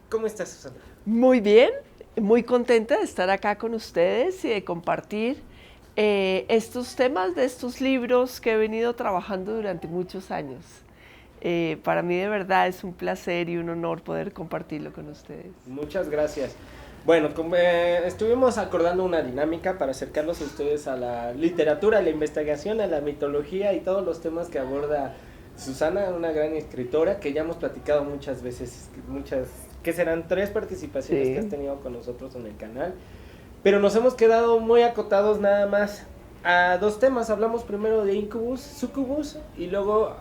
¿Cómo estás, Susana? Muy bien, muy contenta de estar acá con ustedes y de compartir estos temas de estos libros que he venido trabajando durante muchos años. Para mí de verdad es un placer y un honor poder compartirlo con ustedes. Muchas gracias. Bueno, estuvimos acordando una dinámica para acercarlos a ustedes a la literatura, a la investigación, a la mitología y todos los temas que aborda Susana, una gran escritora que ya hemos platicado muchas veces, que serán 3 participaciones que has tenido con nosotros en el canal, pero nos hemos quedado muy acotados nada más a 2 temas. Hablamos primero de Incubus, Succubus, y luego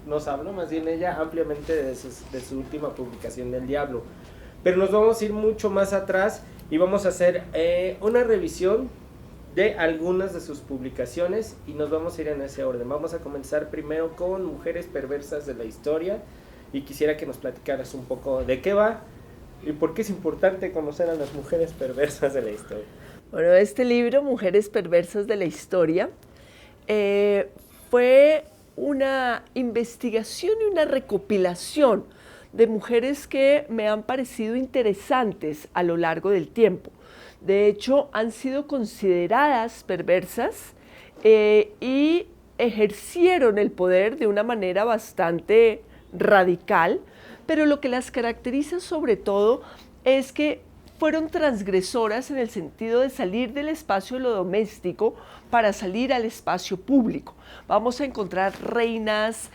nos habló más bien ella ampliamente de su última publicación del Diablo, pero nos vamos a ir mucho más atrás y vamos a hacer una revisión de algunas de sus publicaciones y nos vamos a ir en ese orden. Vamos a comenzar primero con Mujeres Perversas de la Historia, y quisiera que nos platicaras un poco de qué va y por qué es importante conocer a las mujeres perversas de la historia. Bueno, este libro, Mujeres Perversas de la Historia, fue una investigación y una recopilación de mujeres que me han parecido interesantes a lo largo del tiempo. De hecho, han sido consideradas perversas y ejercieron el poder de una manera bastante radical, pero lo que las caracteriza sobre todo es que fueron transgresoras en el sentido de salir del espacio de lo doméstico para salir al espacio público. Vamos a encontrar reinas,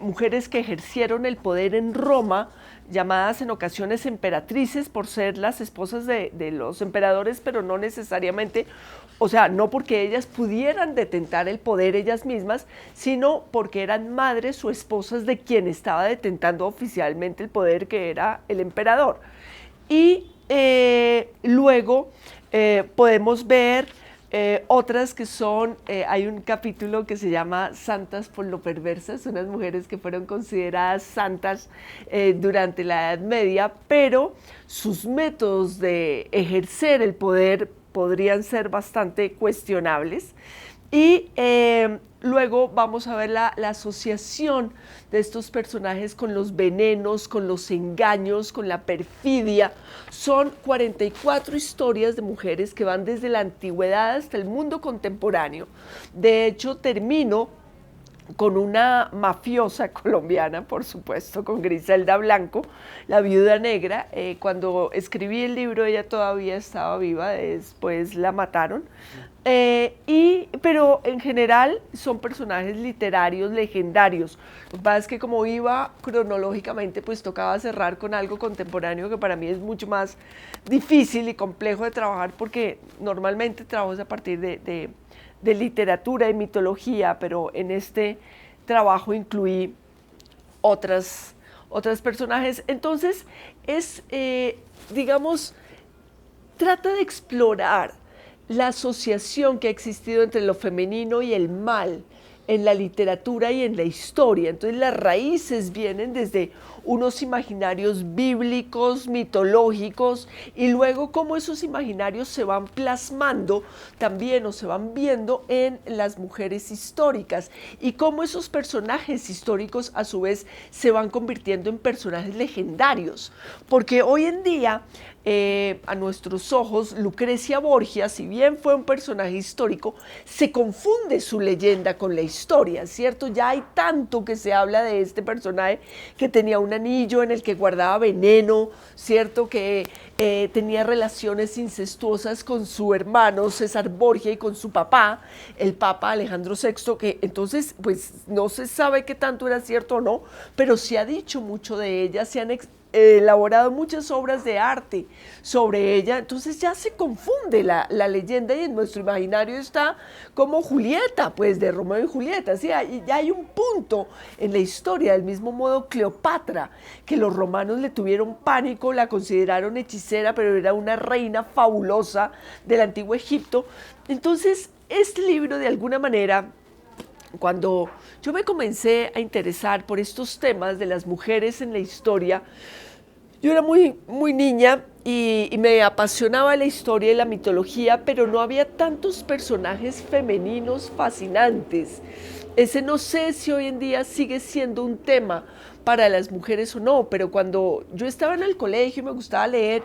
mujeres que ejercieron el poder en Roma, llamadas en ocasiones emperatrices por ser las esposas de los emperadores, pero no necesariamente, o sea, no porque ellas pudieran detentar el poder ellas mismas, sino porque eran madres o esposas de quien estaba detentando oficialmente el poder, que era el emperador. Y luego podemos ver otras que son, hay un capítulo que se llama Santas por lo Perversas, unas mujeres que fueron consideradas santas durante la Edad Media, pero sus métodos de ejercer el poder podrían ser bastante cuestionables. Y luego vamos a ver la asociación de estos personajes con los venenos, con los engaños, con la perfidia. Son 44 historias de mujeres que van desde la antigüedad hasta el mundo contemporáneo. De hecho, termino con una mafiosa colombiana, por supuesto, con Griselda Blanco, la viuda negra. Cuando escribí el libro ella todavía estaba viva, después la mataron. Pero en general son personajes literarios legendarios. Lo que pasa es que como iba cronológicamente, pues tocaba cerrar con algo contemporáneo que para mí es mucho más difícil y complejo de trabajar, porque normalmente trabajo a partir de literatura y mitología, pero en este trabajo incluí otras personajes. Entonces digamos, trata de explorar la asociación que ha existido entre lo femenino y el mal en la literatura y en la historia. Entonces las raíces vienen desde unos imaginarios bíblicos, mitológicos, y luego cómo esos imaginarios se van plasmando también o se van viendo en las mujeres históricas, y cómo esos personajes históricos a su vez se van convirtiendo en personajes legendarios, porque hoy en día a nuestros ojos Lucrecia Borgia, si bien fue un personaje histórico, se confunde su leyenda con la historia, ¿cierto? Ya hay tanto que se habla de este personaje que tenía un anillo en el que guardaba veneno, ¿cierto? Que tenía relaciones incestuosas con su hermano César Borgia y con su papá, el Papa Alejandro VI, que entonces pues no se sabe qué tanto era cierto o no, pero se ha dicho mucho de ella, se han elaborado muchas obras de arte sobre ella, entonces ya se confunde la leyenda y en nuestro imaginario está como Julieta, pues de Romeo y Julieta, ¿sí? Ya hay un punto en la historia, del mismo modo Cleopatra, que los romanos le tuvieron pánico, la consideraron hechicera, pero era una reina fabulosa del antiguo Egipto. Entonces, este libro de alguna manera, cuando yo me comencé a interesar por estos temas de las mujeres en la historia, yo era muy niña y me apasionaba la historia y la mitología, pero no había tantos personajes femeninos fascinantes. Ese no sé si hoy en día sigue siendo un tema para las mujeres o no, pero cuando yo estaba en el colegio y me gustaba leer,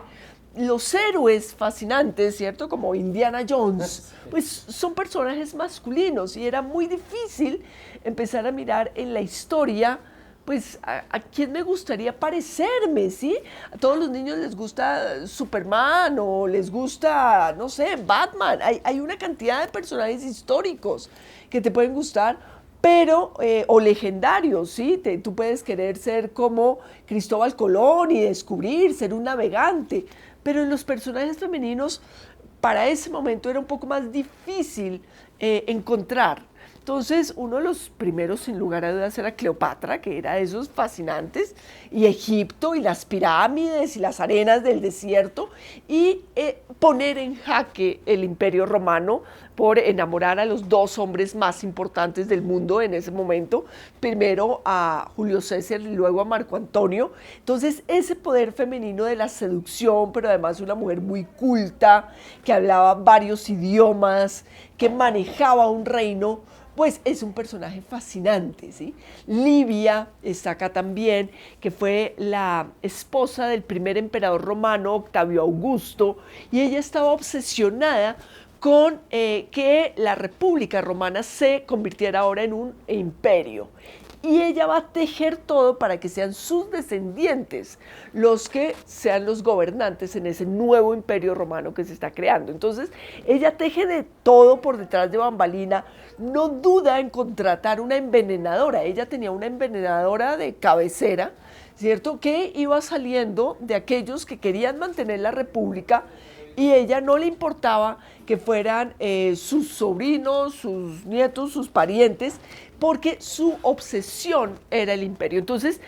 los héroes fascinantes, ¿cierto? Como Indiana Jones, pues son personajes masculinos y era muy difícil empezar a mirar en la historia, pues a quién me gustaría parecerme, ¿sí? A todos los niños les gusta Superman o les gusta, no sé, Batman. Hay una cantidad de personajes históricos que te pueden gustar, pero, o legendarios, ¿sí? Tú puedes querer ser como Cristóbal Colón y descubrir, ser un navegante, pero en los personajes femeninos para ese momento era un poco más difícil encontrar. Entonces, uno de los primeros, sin lugar a dudas, era Cleopatra, que era de esos fascinantes, y Egipto, y las pirámides, y las arenas del desierto, y poner en jaque el Imperio Romano por enamorar a los dos hombres más importantes del mundo en ese momento, primero a Julio César y luego a Marco Antonio. Entonces, ese poder femenino de la seducción, pero además una mujer muy culta, que hablaba varios idiomas, que manejaba un reino, pues es un personaje fascinante, ¿sí? Livia está acá también, que fue la esposa del primer emperador romano, Octavio Augusto, y ella estaba obsesionada con que la República Romana se convirtiera ahora en un imperio. Y ella va a tejer todo para que sean sus descendientes los que sean los gobernantes en ese nuevo imperio romano que se está creando. Entonces, ella teje de todo por detrás de bambalina, no duda en contratar una envenenadora. Ella tenía una envenenadora de cabecera, ¿cierto?, que iba saliendo de aquellos que querían mantener la república y ella no le importaba que fueran sus sobrinos, sus nietos, sus parientes, porque su obsesión era el imperio. Entonces,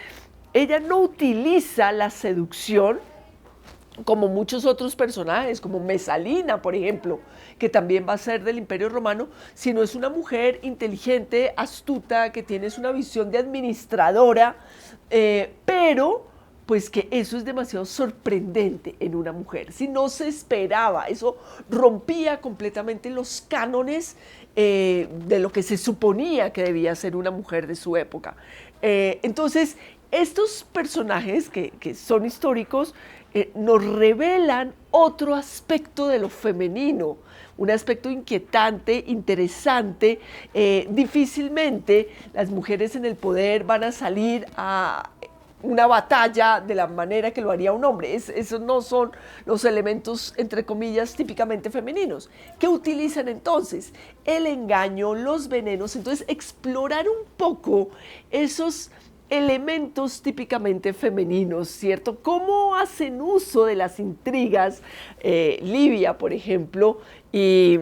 ella no utiliza la seducción como muchos otros personajes, como Mesalina, por ejemplo, que también va a ser del Imperio Romano, sino es una mujer inteligente, astuta, que tiene una visión de administradora, pero pues que eso es demasiado sorprendente en una mujer. Si no se esperaba, eso rompía completamente los cánones de lo que se suponía que debía ser una mujer de su época. Entonces, estos personajes que son históricos nos revelan otro aspecto de lo femenino, un aspecto inquietante, interesante. Difícilmente las mujeres en el poder van a salir a una batalla de la manera que lo haría un hombre. Esos no son los elementos, entre comillas, típicamente femeninos. ¿Qué utilizan entonces? El engaño, los venenos. Entonces, explorar un poco esos elementos típicamente femeninos, ¿cierto? ¿Cómo hacen uso de las intrigas? Livia, por ejemplo, y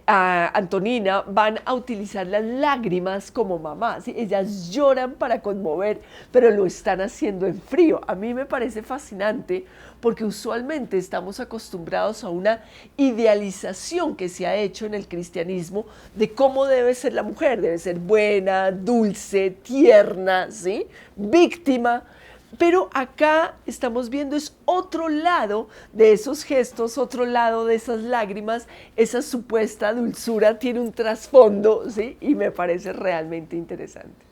Antonina van a utilizar las lágrimas como mamá, ¿sí? Ellas lloran para conmover, pero lo están haciendo en frío. A mí me parece fascinante porque usualmente estamos acostumbrados a una idealización que se ha hecho en el cristianismo de cómo debe ser la mujer. Debe ser buena, dulce, tierna, ¿sí?, víctima. Pero acá estamos viendo es otro lado de esos gestos, otro lado de esas lágrimas, esa supuesta dulzura tiene un trasfondo, ¿sí? Y me parece realmente interesante.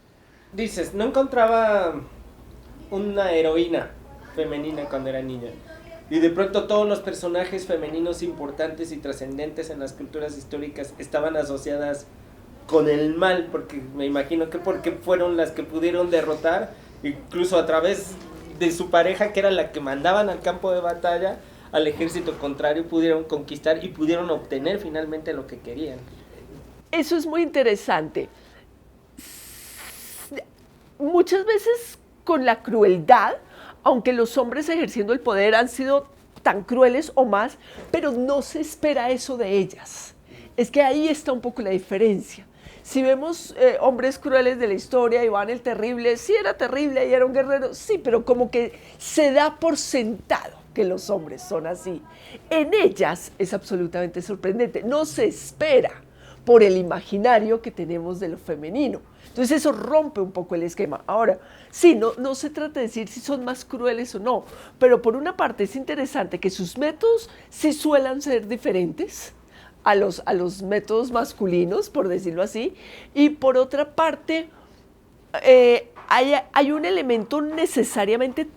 Dices, no encontraba una heroína femenina cuando era niña. Y de pronto todos los personajes femeninos importantes y trascendentes en las culturas históricas estaban asociadas con el mal, porque me imagino que porque fueron las que pudieron derrotar, incluso a través de su pareja, que era la que mandaban al campo de batalla, al ejército contrario, pudieron conquistar y pudieron obtener finalmente lo que querían. Eso es muy interesante. Muchas veces con la crueldad, aunque los hombres ejerciendo el poder han sido tan crueles o más, pero no se espera eso de ellas. Es que ahí está un poco la diferencia. Si vemos hombres crueles de la historia, Iván el Terrible, sí era terrible y era un guerrero, sí, pero como que se da por sentado que los hombres son así. En ellas es absolutamente sorprendente, no se espera por el imaginario que tenemos de lo femenino. Entonces eso rompe un poco el esquema. Ahora, sí, no se trata de decir si son más crueles o no, pero por una parte es interesante que sus métodos sí suelan ser diferentes a los métodos masculinos, por decirlo así, y por otra parte hay un elemento necesariamente de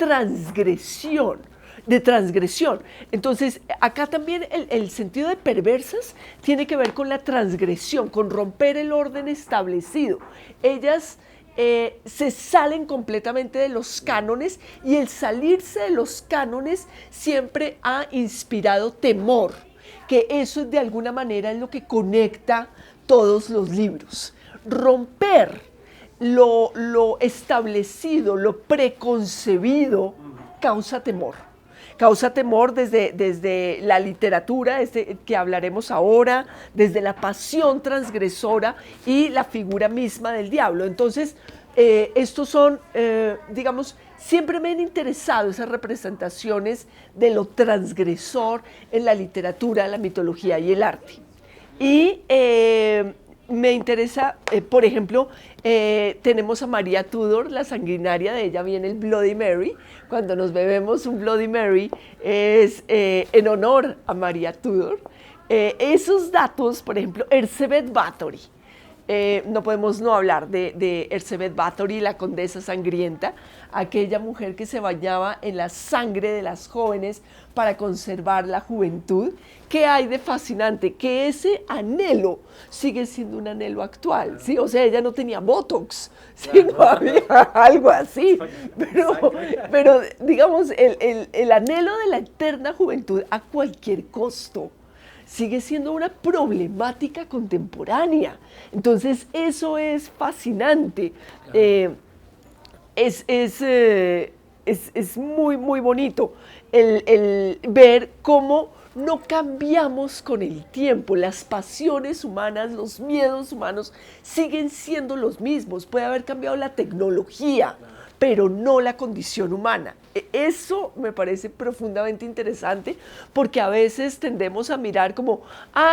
transgresión. Entonces, acá también el sentido de perversas tiene que ver con la transgresión, con romper el orden establecido. Ellas se salen completamente de los cánones y el salirse de los cánones siempre ha inspirado temor, que eso de alguna manera es lo que conecta todos los libros. Romper lo establecido, lo preconcebido, causa temor. Causa temor desde la literatura, que hablaremos ahora, desde la pasión transgresora y la figura misma del diablo. Entonces, estos son, digamos, siempre me han interesado esas representaciones de lo transgresor en la literatura, la mitología y el arte. Y me interesa, por ejemplo, tenemos a María Tudor, la sanguinaria, de ella viene el Bloody Mary. Cuando nos bebemos un Bloody Mary es en honor a María Tudor. Esos datos, por ejemplo, Elizabeth Bathory. No podemos no hablar de Elizabeth Bathory, la condesa sangrienta, aquella mujer que se bañaba en la sangre de las jóvenes para conservar la juventud. ¿Qué hay de fascinante? Que ese anhelo sigue siendo un anhelo actual, ¿sí? O sea, ella no tenía Botox, sino había algo así, pero digamos, el anhelo de la eterna juventud a cualquier costo sigue siendo una problemática contemporánea. Entonces, eso es fascinante. Es muy, muy bonito el ver cómo no cambiamos con el tiempo. Las pasiones humanas, los miedos humanos siguen siendo los mismos. Puede haber cambiado la tecnología, pero no la condición humana. Eso me parece profundamente interesante, porque a veces tendemos a mirar como,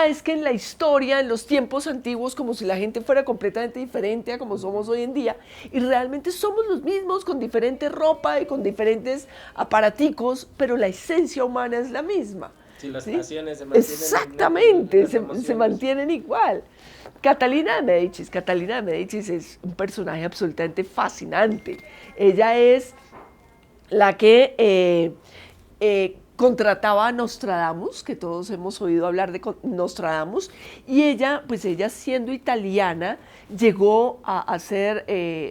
es que en la historia, en los tiempos antiguos, como si la gente fuera completamente diferente a como somos hoy en día, y realmente somos los mismos, con diferente ropa y con diferentes aparaticos, pero la esencia humana es la misma. Sí, las pasiones se mantienen. Exactamente, se mantienen igual. Catalina de Médicis es un personaje absolutamente fascinante. Ella es la que contrataba a Nostradamus, que todos hemos oído hablar de Nostradamus, y ella siendo italiana, llegó a ser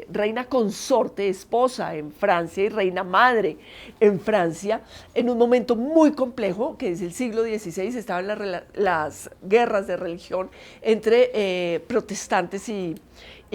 reina consorte, esposa en Francia y reina madre en Francia, en un momento muy complejo, que es el siglo XVI, estaban las guerras de religión entre protestantes y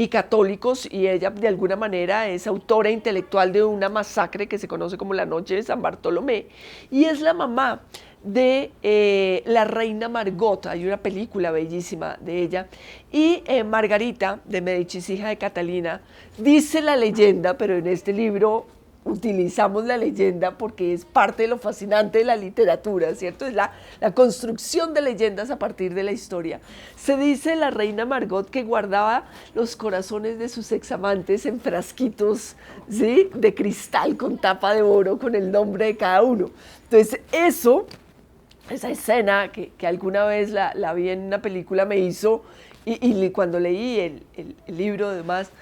católicos, y ella de alguna manera es autora intelectual de una masacre que se conoce como la Noche de San Bartolomé, y es la mamá de la reina Margot. Hay una película bellísima de ella, y Margarita de Médicis, hija de Catalina, dice la leyenda, pero en este libro utilizamos la leyenda porque es parte de lo fascinante de la literatura, ¿cierto? Es la construcción de leyendas a partir de la historia. Se dice la reina Margot que guardaba los corazones de sus examantes en frasquitos, ¿sí?, de cristal con tapa de oro con el nombre de cada uno. Entonces esa escena que alguna vez la vi en una película me hizo, y cuando leí el libro además,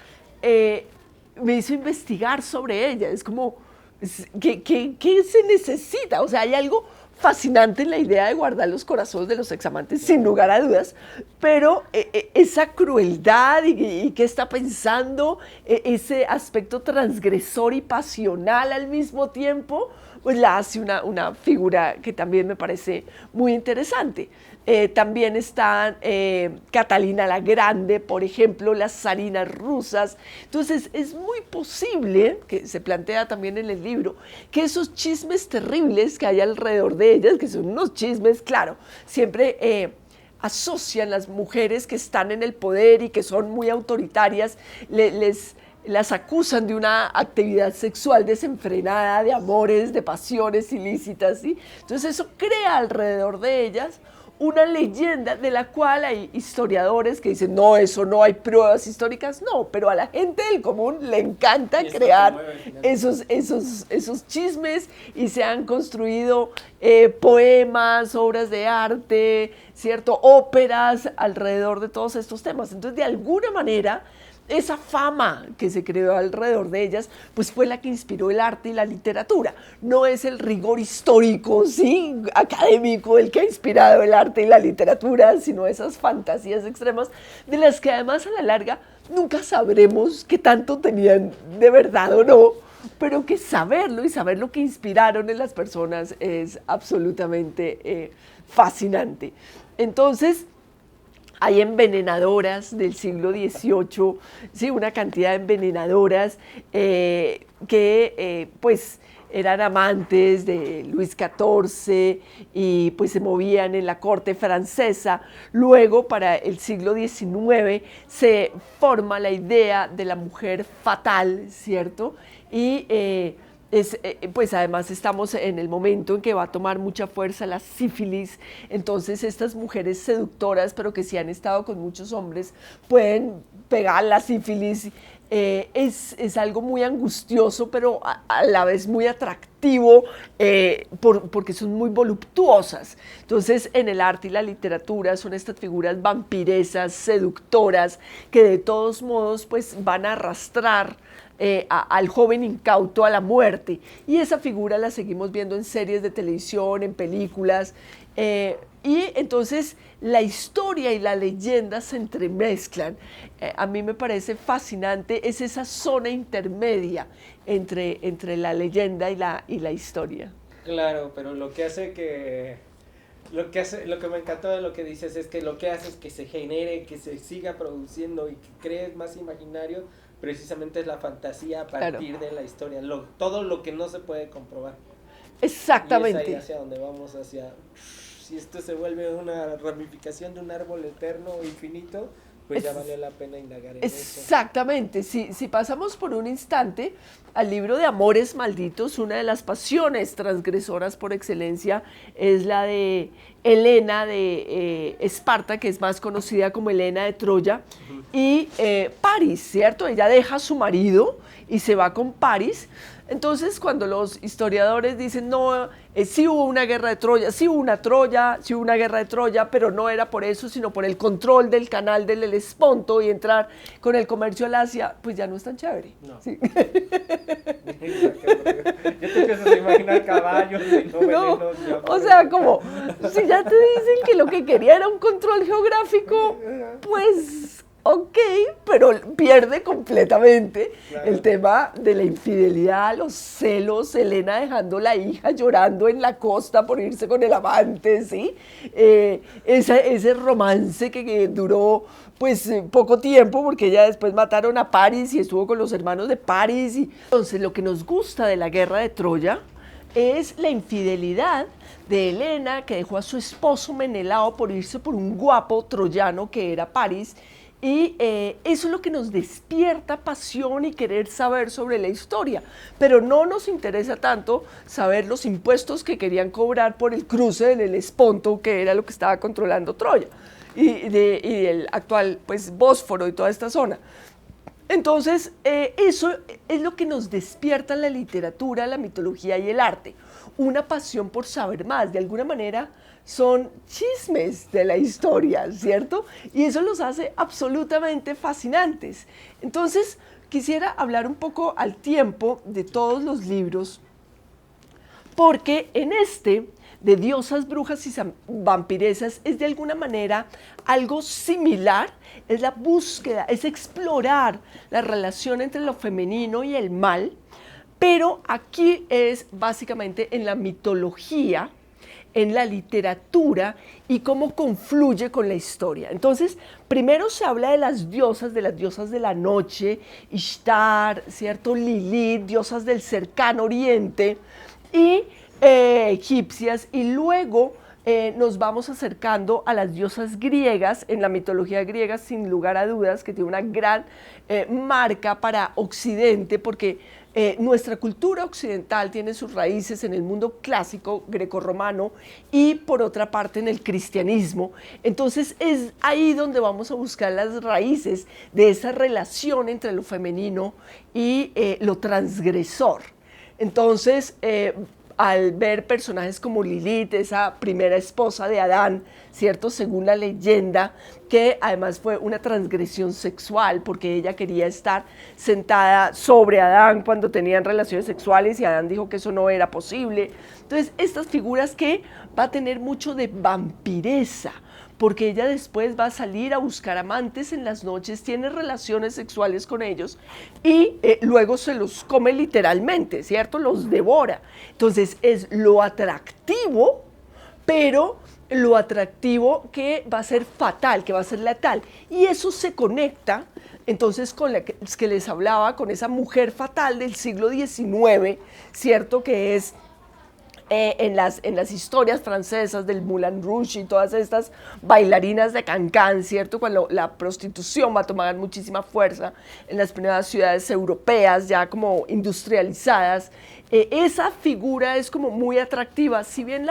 me hizo investigar sobre ella. Es como, ¿qué se necesita? O sea, hay algo fascinante en la idea de guardar los corazones de los examantes, sin lugar a dudas, pero esa crueldad y qué está pensando, ese aspecto transgresor y pasional al mismo tiempo, pues la hace una figura que también me parece muy interesante. También están Catalina la Grande, por ejemplo, las zarinas rusas. Entonces es muy posible, que se plantea también en el libro, que esos chismes terribles que hay alrededor de ellas, que son unos chismes, claro, siempre asocian las mujeres que están en el poder y que son muy autoritarias, las acusan de una actividad sexual desenfrenada, de amores, de pasiones ilícitas, ¿sí? Entonces eso crea alrededor de ellas una leyenda de la cual hay historiadores que dicen, no, eso no hay pruebas históricas, no, pero a la gente del común le encanta crear esos chismes y se han construido poemas, obras de arte, ¿cierto? Óperas alrededor de todos estos temas. Entonces, de alguna manera, esa fama que se creó alrededor de ellas, pues fue la que inspiró el arte y la literatura. No es el rigor histórico, sí, académico, el que ha inspirado el arte y la literatura, sino esas fantasías extremas, de las que además a la larga nunca sabremos qué tanto tenían de verdad o no, pero que saberlo y saber lo que inspiraron en las personas es absolutamente fascinante. Entonces, hay envenenadoras del siglo XVIII, sí, una cantidad de envenenadoras que pues eran amantes de Luis XIV y pues se movían en la corte francesa. Luego, para el siglo XIX, se forma la idea de la mujer fatal, ¿cierto? Y pues además estamos en el momento en que va a tomar mucha fuerza la sífilis, entonces estas mujeres seductoras, pero que sí han estado con muchos hombres, pueden pegar la sífilis. Es algo muy angustioso, pero a la vez muy atractivo, porque son muy voluptuosas. Entonces, en el arte y la literatura son estas figuras vampiresas, seductoras, que de todos modos pues, van a arrastrar al joven incauto a la muerte. Y esa figura la seguimos viendo en series de televisión, en películas. Y entonces la historia y la leyenda se entremezclan. A mí me parece fascinante, es esa zona intermedia entre la leyenda y la historia. Claro, pero lo que me encantó de lo que dices es que lo que hace es que se genere, que se siga produciendo y que crees más imaginario, precisamente es la fantasía a partir de la historia, todo lo que no se puede comprobar. Exactamente. Y es ahí hacia donde vamos, si esto se vuelve una ramificación de un árbol eterno o infinito, pues ya vale la pena indagar en eso. Exactamente, si pasamos por un instante al libro de Amores Malditos, una de las pasiones transgresoras por excelencia es la de Helena de Esparta, que es más conocida como Helena de Troya, y París, ¿cierto? Ella deja a su marido y se va con París. Entonces, cuando los historiadores dicen, no, sí hubo una guerra de Troya, sí hubo una guerra de Troya, pero no era por eso, sino por el control del canal del Helesponto y entrar con el comercio al Asia, pues ya no es tan chévere. No. ¿Sí? Yo te empiezas a imaginar caballos y no venenos. O sea, como, si ya te dicen que lo que quería era un control geográfico, pues... ok, pero pierde completamente el tema de la infidelidad, los celos, Helena dejando la hija llorando en la costa por irse con el amante, ¿sí? Ese romance que duró pues poco tiempo, porque ella después mataron a París y estuvo con los hermanos de París. Entonces, lo que nos gusta de la guerra de Troya es la infidelidad de Helena, que dejó a su esposo Menelao por irse por un guapo troyano que era París. Y eso es lo que nos despierta pasión y querer saber sobre la historia. Pero no nos interesa tanto saber los impuestos que querían cobrar por el cruce del Helesponto, que era lo que estaba controlando Troya, y el actual pues, Bósforo y toda esta zona. Entonces, eso es lo que nos despierta la literatura, la mitología y el arte. Una pasión por saber más. De alguna manera, son chismes de la historia, ¿cierto? Y eso los hace absolutamente fascinantes. Entonces, quisiera hablar un poco al tiempo de todos los libros, porque en este, de diosas, brujas y vampiresas, es de alguna manera algo similar, es la búsqueda, es explorar la relación entre lo femenino y el mal, Pero aquí es básicamente en la mitología, en la literatura y cómo confluye con la historia. Entonces, primero se habla de las diosas de la noche, Ishtar, ¿cierto? Lilith, diosas del cercano oriente y egipcias, y luego nos vamos acercando a las diosas griegas, en la mitología griega, sin lugar a dudas, que tiene una gran marca para Occidente, porque nuestra cultura occidental tiene sus raíces en el mundo clásico grecorromano y por otra parte en el cristianismo. Entonces es ahí donde vamos a buscar las raíces de esa relación entre lo femenino y lo transgresor. Entonces, al ver personajes como Lilith, esa primera esposa de Adán, ¿cierto? Según la leyenda, que además fue una transgresión sexual porque ella quería estar sentada sobre Adán cuando tenían relaciones sexuales y Adán dijo que eso no era posible. Entonces, estas figuras que va a tener mucho de vampiresa, porque ella después va a salir a buscar amantes en las noches, tiene relaciones sexuales con ellos y luego se los come literalmente, ¿cierto? Los devora. Entonces es lo atractivo, pero lo atractivo que va a ser fatal, que va a ser letal. Y eso se conecta entonces con la que les hablaba, con esa mujer fatal del siglo XIX, ¿cierto? Que es en las historias francesas del Moulin Rouge y todas estas bailarinas de Cancán, ¿cierto? Cuando la prostitución va a tomar muchísima fuerza en las primeras ciudades europeas, ya como industrializadas, esa figura es como muy atractiva, si bien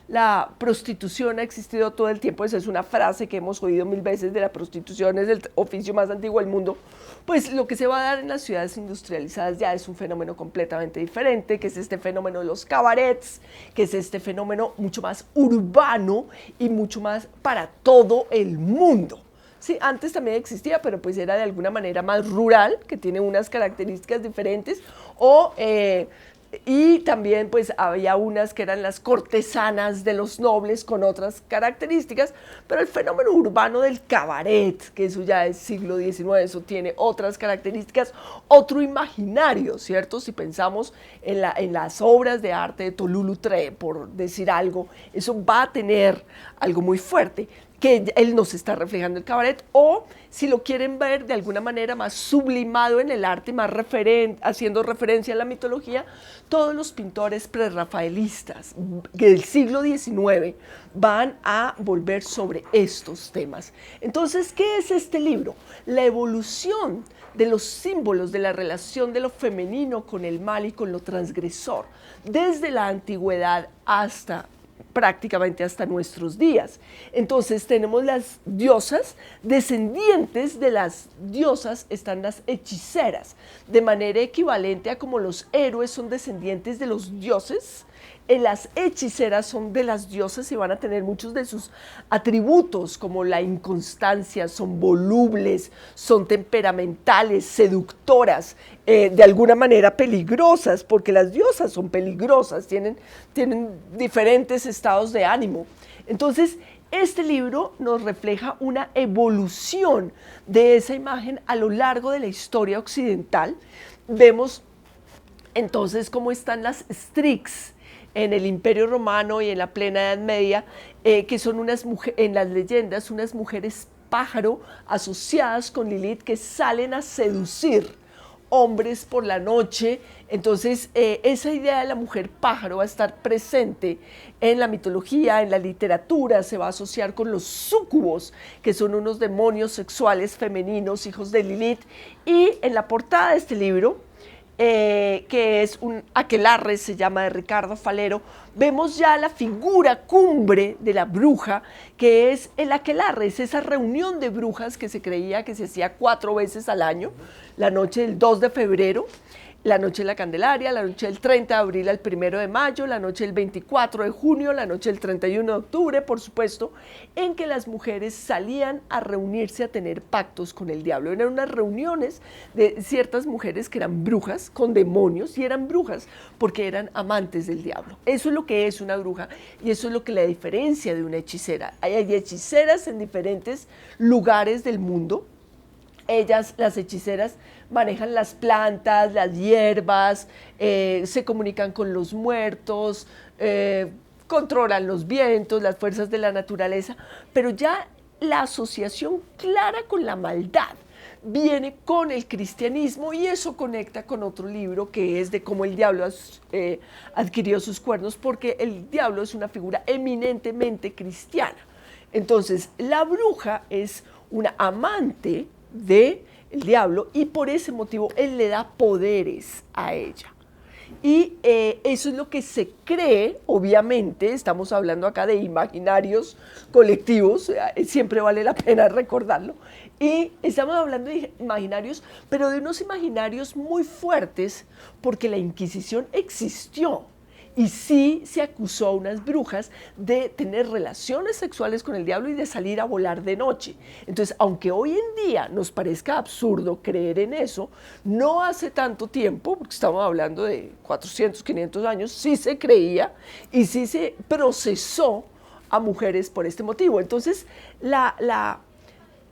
la prostitución ha existido todo el tiempo, esa es una frase que hemos oído mil veces, de la prostitución es el oficio más antiguo del mundo, pues lo que se va a dar en las ciudades industrializadas ya es un fenómeno completamente diferente, que es este fenómeno de los cabarets, que es este fenómeno mucho más urbano y mucho más para todo el mundo. Sí, antes también existía, pero pues era de alguna manera más rural, que tiene unas características diferentes, y también pues había unas que eran las cortesanas de los nobles con otras características, pero el fenómeno urbano del cabaret, que eso ya es siglo XIX, eso tiene otras características, otro imaginario, ¿cierto? Si pensamos en las obras de arte de Toulouse-Lautrec, por decir algo, eso va a tener algo muy fuerte, que él nos está reflejando el cabaret, o si lo quieren ver de alguna manera más sublimado en el arte, más haciendo referencia a la mitología, todos los pintores prerrafaelistas del siglo XIX van a volver sobre estos temas. Entonces, ¿qué es este libro? La evolución de los símbolos de la relación de lo femenino con el mal y con lo transgresor, desde la antigüedad hasta prácticamente hasta nuestros días. Entonces tenemos las diosas, descendientes de las diosas están las hechiceras, de manera equivalente a como los héroes son descendientes de los dioses, las hechiceras son de las diosas y van a tener muchos de sus atributos, como la inconstancia, son volubles, son temperamentales, seductoras, de alguna manera peligrosas, porque las diosas son peligrosas, tienen diferentes estados de ánimo. Entonces, este libro nos refleja una evolución de esa imagen a lo largo de la historia occidental. Vemos entonces cómo están las Strix en el Imperio Romano y en la plena Edad Media, que son en las leyendas unas mujeres pájaro asociadas con Lilith que salen a seducir hombres por la noche. Entonces esa idea de la mujer pájaro va a estar presente en la mitología, en la literatura, se va a asociar con los súcubos, que son unos demonios sexuales femeninos, hijos de Lilith, y en la portada de este libro, que es un aquelarre, se llama, de Ricardo Falero, vemos ya la figura cumbre de la bruja, que es el aquelarre, es esa reunión de brujas que se creía que se hacía 4 veces al año, la noche del 2 de febrero, la noche de la Candelaria, la noche del 30 de abril al 1 de mayo, la noche del 24 de junio, la noche del 31 de octubre, por supuesto, en que las mujeres salían a reunirse a tener pactos con el diablo. Eran unas reuniones de ciertas mujeres que eran brujas con demonios, y eran brujas porque eran amantes del diablo. Eso es lo que es una bruja y eso es lo que la diferencia de una hechicera. Hay hechiceras en diferentes lugares del mundo. Ellas, las hechiceras, manejan las plantas, las hierbas, se comunican con los muertos, controlan los vientos, las fuerzas de la naturaleza, pero ya la asociación clara con la maldad viene con el cristianismo, y eso conecta con otro libro que es de cómo el diablo adquirió sus cuernos, porque el diablo es una figura eminentemente cristiana. Entonces, la bruja es una amante del diablo y por ese motivo él le da poderes a ella. Y eso es lo que se cree, obviamente, estamos hablando acá de imaginarios colectivos, siempre vale la pena recordarlo, y estamos hablando de imaginarios, pero de unos imaginarios muy fuertes, porque la Inquisición existió. Y sí se acusó a unas brujas de tener relaciones sexuales con el diablo y de salir a volar de noche. Entonces, aunque hoy en día nos parezca absurdo creer en eso, no hace tanto tiempo, porque estamos hablando de 400, 500 años, sí se creía y sí se procesó a mujeres por este motivo. Entonces, la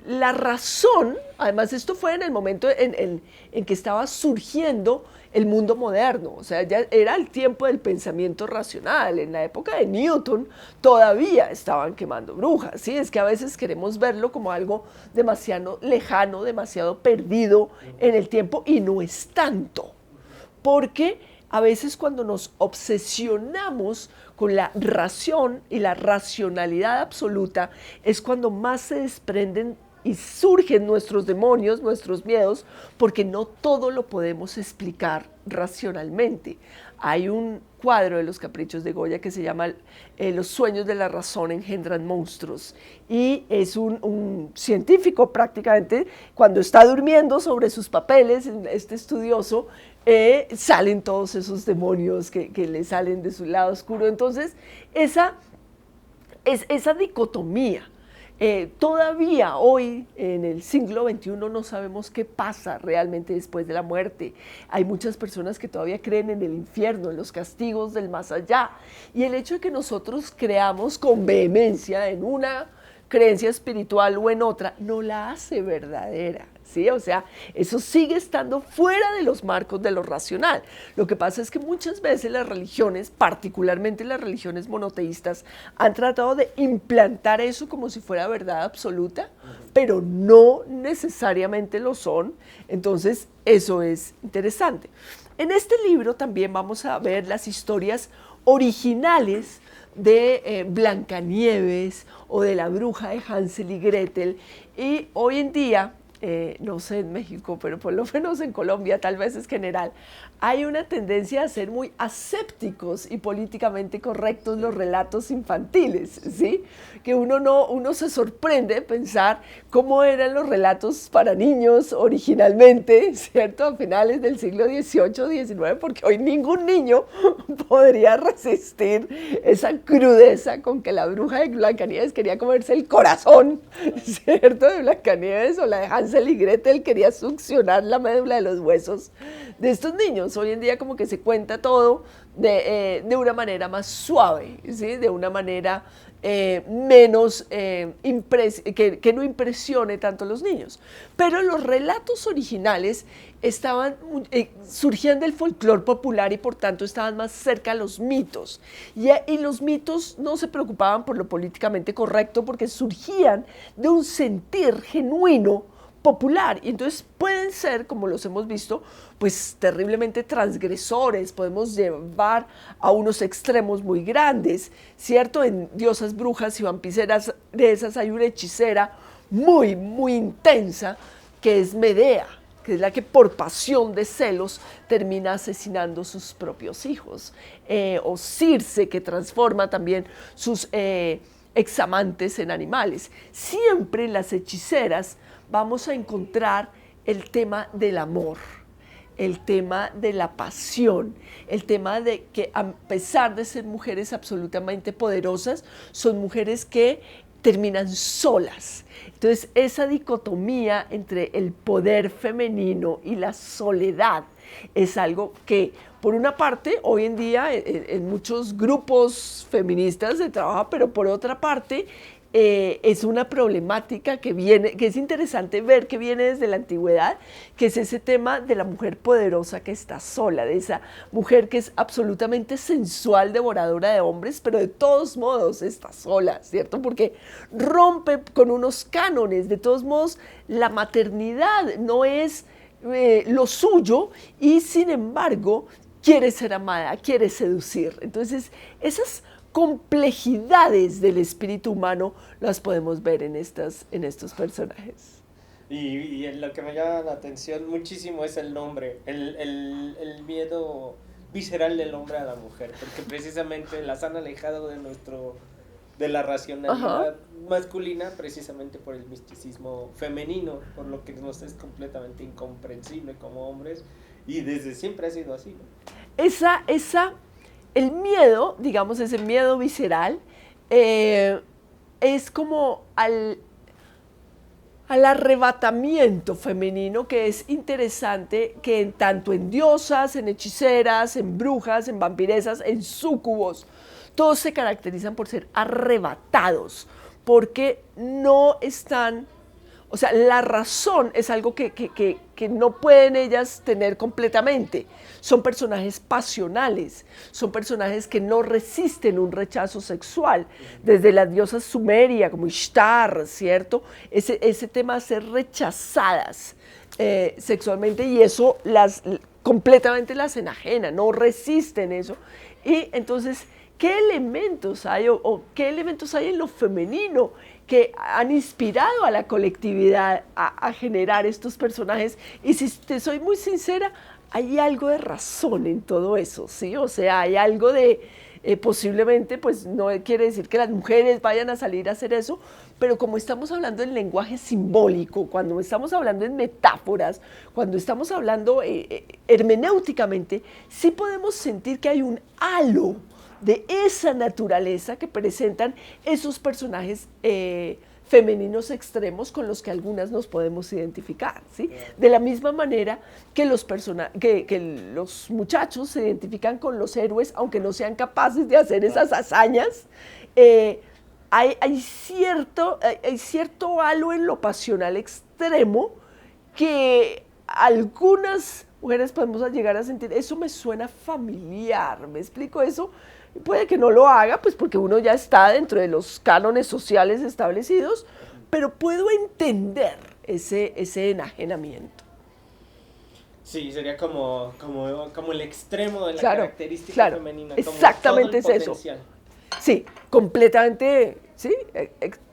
razón, además esto fue en el momento en que estaba surgiendo el mundo moderno, o sea, ya era el tiempo del pensamiento racional. En la época de Newton todavía estaban quemando brujas, ¿sí? Es que a veces queremos verlo como algo demasiado lejano, demasiado perdido en el tiempo, y no es tanto, porque a veces cuando nos obsesionamos con la razón y la racionalidad absoluta es cuando más se desprenden y surgen nuestros demonios, nuestros miedos, porque no todo lo podemos explicar racionalmente. Hay un cuadro de los Caprichos de Goya que se llama Los sueños de la razón engendran monstruos, y es un científico prácticamente, cuando está durmiendo sobre sus papeles, este estudioso, salen todos esos demonios que le salen de su lado oscuro. Entonces, esa dicotomía, todavía hoy, en el siglo XXI, no sabemos qué pasa realmente después de la muerte. Hay muchas personas que todavía creen en el infierno, en los castigos del más allá. Y el hecho de que nosotros creamos con vehemencia en una creencia espiritual o en otra, no la hace verdadera, ¿sí? O sea, eso sigue estando fuera de los marcos de lo racional. Lo que pasa es que muchas veces las religiones, particularmente las religiones monoteístas, han tratado de implantar eso como si fuera verdad absoluta, pero no necesariamente lo son. Entonces, eso es interesante. En este libro también vamos a ver las historias originales de Blancanieves o de la bruja de Hansel y Gretel, y hoy en día, no sé en México, pero por lo menos en Colombia, tal vez es general, hay una tendencia a ser muy asépticos y políticamente correctos los relatos infantiles, ¿sí? Que uno se sorprende de pensar cómo eran los relatos para niños originalmente, ¿cierto? A finales del siglo XVIII, XIX, porque hoy ningún niño podría resistir esa crudeza con que la bruja de Blancanieves quería comerse el corazón, ¿cierto? De Blancanieves, o la de Hansel y Gretel quería succionar la médula de los huesos de estos niños. Hoy en día como que se cuenta todo de una manera más suave, ¿sí? De una manera menos que no impresione tanto a los niños. Pero los relatos originales surgían del folclore popular y por tanto estaban más cerca a los mitos. Y los mitos no se preocupaban por lo políticamente correcto, porque surgían de un sentir genuino popular, y entonces pueden ser, como los hemos visto, pues terriblemente transgresores. Podemos llevar a unos extremos muy grandes, ¿cierto? En Diosas, Brujas y Vampiras de esas hay una hechicera muy, muy intensa, que es Medea, que es la que por pasión de celos termina asesinando sus propios hijos, o Circe, que transforma también sus examantes en animales. Siempre en las hechiceras vamos a encontrar el tema del amor, el tema de la pasión, el tema de que, a pesar de ser mujeres absolutamente poderosas, son mujeres que terminan solas. Entonces, esa dicotomía entre el poder femenino y la soledad es algo que, por una parte, hoy en día en muchos grupos feministas se trabaja, pero por otra parte, es una problemática que viene, que es interesante ver que viene desde la antigüedad, que es ese tema de la mujer poderosa que está sola, de esa mujer que es absolutamente sensual, devoradora de hombres, pero de todos modos está sola, ¿cierto? Porque rompe con unos cánones, de todos modos la maternidad no es lo suyo y sin embargo quiere ser amada, quiere seducir. Entonces esas complejidades del espíritu humano las podemos ver en estos personajes. Y lo que me llama la atención muchísimo es el nombre, el miedo visceral del hombre a la mujer, porque precisamente las han alejado de la racionalidad masculina precisamente por el misticismo femenino, por lo que nos es completamente incomprensible como hombres, y desde siempre ha sido así, ¿no? El miedo, digamos, ese miedo visceral, es como al arrebatamiento femenino, que es interesante que tanto en diosas, en hechiceras, en brujas, en vampiresas, en súcubos, todos se caracterizan por ser arrebatados, porque no están... O sea, la razón es algo que no pueden ellas tener completamente. Son personajes pasionales, son personajes que no resisten un rechazo sexual. Desde las diosas sumeria, como Ishtar, ¿cierto? Ese tema de ser rechazadas sexualmente, y eso completamente las enajena, no resisten eso. Y entonces, ¿qué elementos hay o qué elementos hay en lo femenino que han inspirado a la colectividad a generar estos personajes? Y si te soy muy sincera, hay algo de razón en todo eso, ¿sí? O sea, hay algo de, posiblemente, pues no quiere decir que las mujeres vayan a salir a hacer eso, pero como estamos hablando en lenguaje simbólico, cuando estamos hablando en metáforas, cuando estamos hablando hermenéuticamente, sí podemos sentir que hay un halo de esa naturaleza que presentan esos personajes femeninos extremos con los que algunas nos podemos identificar, ¿sí? De la misma manera que los muchachos se identifican con los héroes, aunque no sean capaces de hacer esas hazañas, hay cierto halo en lo pasional extremo que algunas mujeres podemos llegar a sentir. Eso me suena familiar, ¿me explico eso? Puede que no lo haga, pues porque uno ya está dentro de los cánones sociales establecidos, pero puedo entender ese enajenamiento. Sí, sería como el extremo de la característica femenina. Exactamente, como es eso. Sí, completamente, sí,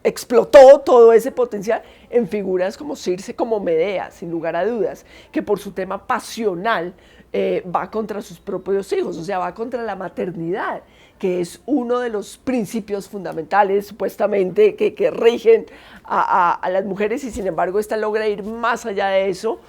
explotó todo ese potencial en figuras como Circe, como Medea, sin lugar a dudas, que por su tema pasional va contra sus propios hijos, o sea, va contra la maternidad, que es uno de los principios fundamentales, supuestamente, que rigen a las mujeres, y sin embargo esta logra ir más allá de eso,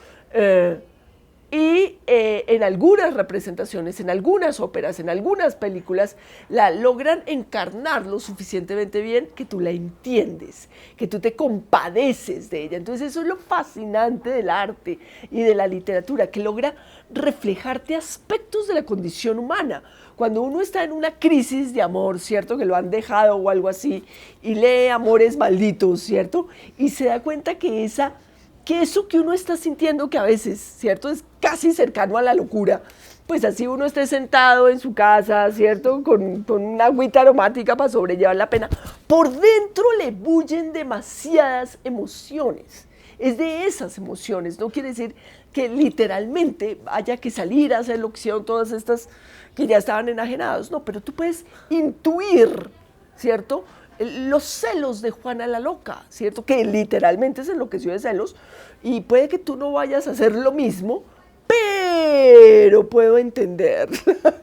y en algunas representaciones, en algunas óperas, en algunas películas, la logran encarnar lo suficientemente bien que tú la entiendes, que tú te compadeces de ella. Entonces eso es lo fascinante del arte y de la literatura, que logra reflejarte aspectos de la condición humana. Cuando uno está en una crisis de amor, ¿cierto?, que lo han dejado o algo así, y lee Amores Malditos, ¿cierto?, y se da cuenta que eso que uno está sintiendo, que a veces, ¿cierto?, es casi cercano a la locura, pues así uno esté sentado en su casa, ¿cierto?, con una agüita aromática para sobrellevar la pena, por dentro le bullen demasiadas emociones. Es de esas emociones, no quiere decir que literalmente haya que salir a hacer lo que hicieron todas estas que ya estaban enajenados, no, pero tú puedes intuir, ¿cierto?, los celos de Juana la Loca, ¿cierto?, que literalmente se enloqueció de celos, y puede que tú no vayas a hacer lo mismo, pero puedo entender,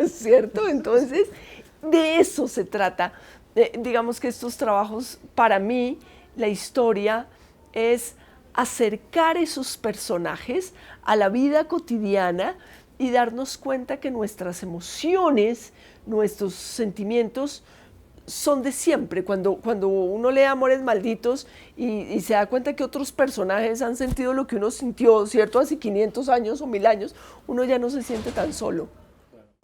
¿cierto? Entonces, de eso se trata. Digamos que estos trabajos, para mí, la historia es acercar esos personajes a la vida cotidiana y darnos cuenta que nuestras emociones, nuestros sentimientos son de siempre. Cuando uno lee Amores Malditos y se da cuenta que otros personajes han sentido lo que uno sintió, ¿cierto?, hace 500 años o 1000 años, uno ya no se siente tan solo.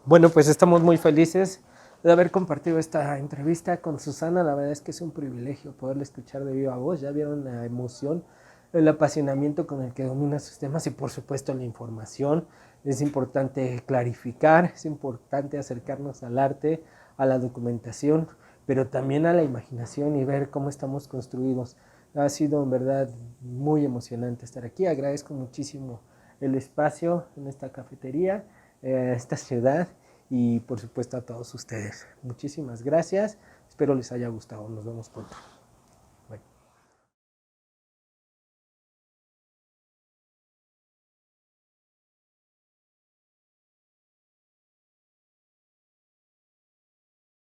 Bueno, pues estamos muy felices de haber compartido esta entrevista con Susana. La verdad es que es un privilegio poderla escuchar de viva voz. Ya vieron la emoción, el apasionamiento con el que domina sus temas y por supuesto la información. Es importante clarificar, es importante acercarnos al arte, a la documentación, pero también a la imaginación y ver cómo estamos construidos. Ha sido en verdad muy emocionante estar aquí. Agradezco muchísimo el espacio en esta cafetería, esta ciudad y por supuesto a todos ustedes. Muchísimas gracias. Espero les haya gustado. Nos vemos pronto.